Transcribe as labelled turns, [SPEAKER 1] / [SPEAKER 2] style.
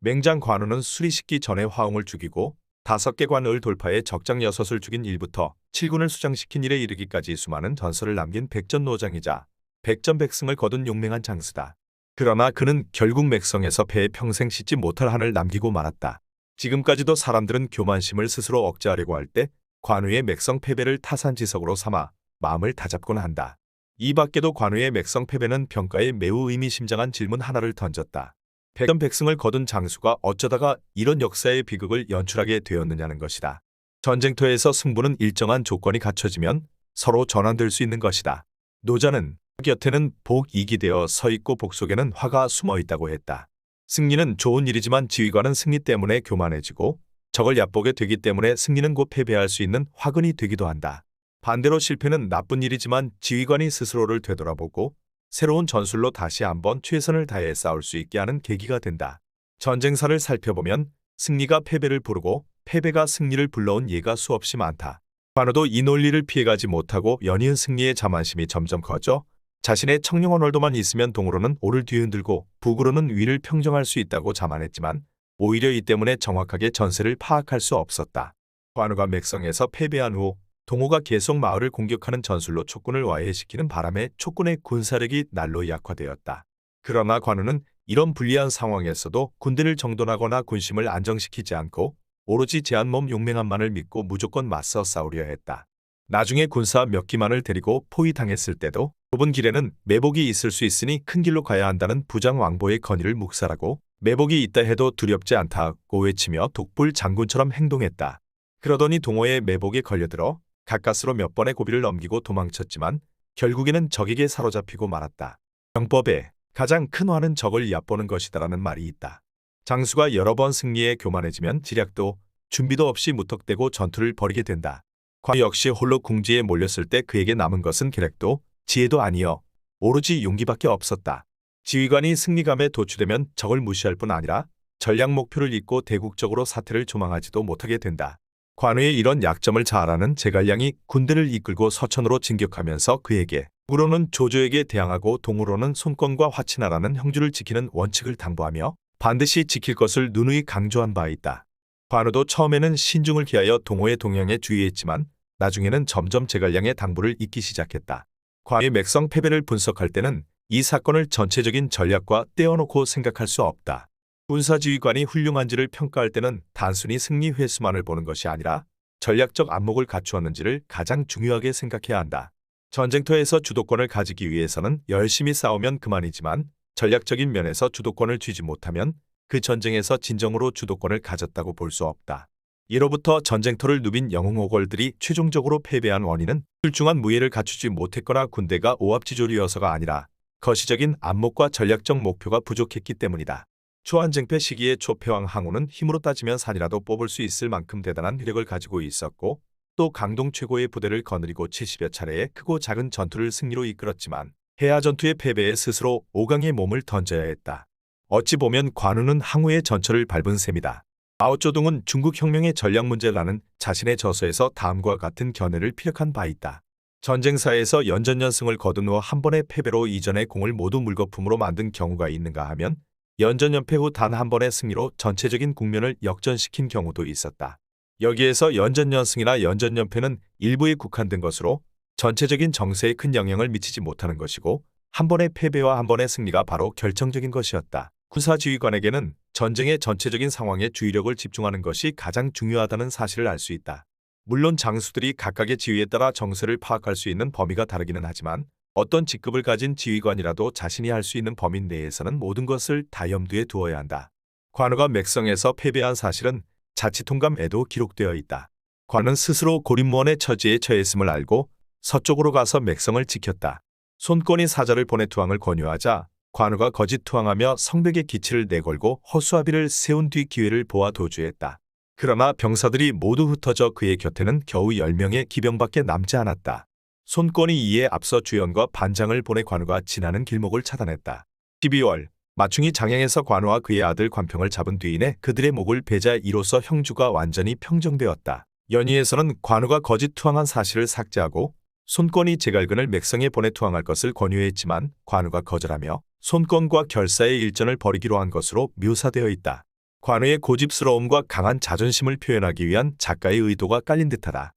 [SPEAKER 1] 맹장 관우는 수리식기 전에 화웅을 죽이고 5개 관을 돌파해 적장 6을 죽인 일부터 7군을 수장시킨 일에 이르기까지 수많은 전설을 남긴 백전노장이자 백전백승을 거둔 용맹한 장수다. 그러나 그는 결국 맥성에서 패해 평생 씻지 못할 한을 남기고 말았다. 지금까지도 사람들은 교만심을 스스로 억제하려고 할 때 관우의 맥성 패배를 타산지석으로 삼아 마음을 다잡곤 한다. 이 밖에도 관우의 맥성 패배는 평가에 매우 의미심장한 질문 하나를 던졌다. 백전백승을 거둔 장수가 어쩌다가 이런 역사의 비극을 연출하게 되었느냐는 것이다. 전쟁터에서 승부는 일정한 조건이 갖춰지면 서로 전환될 수 있는 것이다. 노자는 곁에는 복이기 되어 서 있고 복 속에는 화가 숨어 있다고 했다. 승리는 좋은 일이지만 지휘관은 승리 때문에 교만해지고 적을 얕보게 되기 때문에 승리는 곧 패배할 수 있는 화근이 되기도 한다. 반대로 실패는 나쁜 일이지만 지휘관이 스스로를 되돌아보고 새로운 전술로 다시 한번 최선을 다해 싸울 수 있게 하는 계기가 된다. 전쟁사를 살펴보면 승리가 패배를 부르고 패배가 승리를 불러온 예가 수없이 많다. 관우도 이 논리를 피해가지 못하고 연이은 승리의 자만심이 점점 커져 자신의 청룡한 얼도만 있으면 동으로는 오를 뒤흔들고 북으로는 위를 평정할 수 있다고 자만했지만 오히려 이 때문에 정확하게 전세를 파악할 수 없었다. 관우가 맥성에서 패배한 후 동호가 계속 마을을 공격하는 전술로 촉군을 와해시키는 바람에 촉군의 군사력이 날로 약화되었다. 그러나 관우는 이런 불리한 상황에서도 군대를 정돈하거나 군심을 안정시키지 않고 오로지 제한몸 용맹함만을 믿고 무조건 맞서 싸우려 했다. 나중에 군사 몇 기만을 데리고 포위당했을 때도 좁은 길에는 매복이 있을 수 있으니 큰 길로 가야 한다는 부장 왕보의 건의를 묵살하고 매복이 있다 해도 두렵지 않다고 외치며 독불 장군처럼 행동했다. 그러더니 동호의 매복에 걸려들어 가까스로 몇 번의 고비를 넘기고 도망쳤지만 결국에는 적에게 사로잡히고 말았다. 병법에 가장 큰 화는 적을 얕보는 것이다라는 말이 있다. 장수가 여러 번 승리에 교만해지면 지략도 준비도 없이 무턱대고 전투를 벌이게 된다. 관우 역시 홀로 궁지에 몰렸을 때 그에게 남은 것은 계략도 지혜도 아니여 오로지 용기밖에 없었다. 지휘관이 승리감에 도취되면 적을 무시할 뿐 아니라 전략 목표를 잊고 대국적으로 사태를 조망하지도 못하게 된다. 관우의 이런 약점을 잘 아는 제갈량이 군대를 이끌고 서천으로 진격하면서 그에게 북으로는 조조에게 대항하고 동으로는 손권과 화친하라는 형주를 지키는 원칙을 당부하며 반드시 지킬 것을 누누이 강조한 바 있다. 관우도 처음에는 신중을 기하여 동호의 동향에 주의했지만 나중에는 점점 제갈량의 당부를 잊기 시작했다. 관우의 맥성 패배를 분석할 때는 이 사건을 전체적인 전략과 떼어놓고 생각할 수 없다. 군사지휘관이 훌륭한지를 평가할 때는 단순히 승리 횟수만을 보는 것이 아니라 전략적 안목을 갖추었는지를 가장 중요하게 생각해야 한다. 전쟁터에서 주도권을 가지기 위해서는 열심히 싸우면 그만이지만 전략적인 면에서 주도권을 쥐지 못하면 그 전쟁에서 진정으로 주도권을 가졌다고 볼 수 없다. 이로부터 전쟁터를 누빈 영웅호걸들이 최종적으로 패배한 원인은 출중한 무예를 갖추지 못했거나 군대가 오합지졸이어서가 아니라 거시적인 안목과 전략적 목표가 부족했기 때문이다. 초안쟁패 시기의 초패왕 항우는 힘으로 따지면 산이라도 뽑을 수 있을 만큼 대단한 위력을 가지고 있었고 또 강동 최고의 부대를 거느리고 70여 차례의 크고 작은 전투를 승리로 이끌었지만 해야 전투의 패배에 스스로 오강의 몸을 던져야 했다. 어찌 보면 관우는 항우의 전철을 밟은 셈이다. 마오쩌둥은 중국혁명의 전략 문제라는 자신의 저서에서 다음과 같은 견해를 피력한 바 있다. 전쟁사에서 연전연승을 거둔 후 한 번의 패배로 이전의 공을 모두 물거품으로 만든 경우가 있는가 하면 연전연패 후 단 한 번의 승리로 전체적인 국면을 역전시킨 경우도 있었다. 여기에서 연전연승이나 연전연패는 일부에 국한된 것으로 전체적인 정세에 큰 영향을 미치지 못하는 것이고 한 번의 패배와 한 번의 승리가 바로 결정적인 것이었다. 군사지휘관에게는 전쟁의 전체적인 상황에 주의력을 집중하는 것이 가장 중요하다는 사실을 알 수 있다. 물론 장수들이 각각의 지위에 따라 정세를 파악할 수 있는 범위가 다르기는 하지만 어떤 직급을 가진 지휘관이라도 자신이 할 수 있는 범위 내에서는 모든 것을 다 염두에 두어야 한다. 관우가 맥성에서 패배한 사실은 자치통감에도 기록되어 있다. 관우는 스스로 고립무원의 처지에 처했음을 알고 서쪽으로 가서 맥성을 지켰다. 손권이 사자를 보내 투항을 권유하자 관우가 거짓 투항하며 성벽에 기치를 내걸고 허수아비를 세운 뒤 기회를 보아 도주했다. 그러나 병사들이 모두 흩어져 그의 곁에는 겨우 10명의 기병밖에 남지 않았다. 손권이 이에 앞서 주연과 반장을 보내 관우가 지나는 길목을 차단했다. 12월 마충이 장양에서 관우와 그의 아들 관평을 잡은 뒤이내 그들의 목을 베자 이로써 형주가 완전히 평정되었다. 연희에서는 관우가 거짓 투항한 사실을 삭제하고 손권이 제갈근을 맥성에 보내 투항할 것을 권유했지만 관우가 거절하며 손권과 결사의 일전을 벌이기로 한 것으로 묘사되어 있다. 관우의 고집스러움과 강한 자존심을 표현하기 위한 작가의 의도가 깔린 듯하다.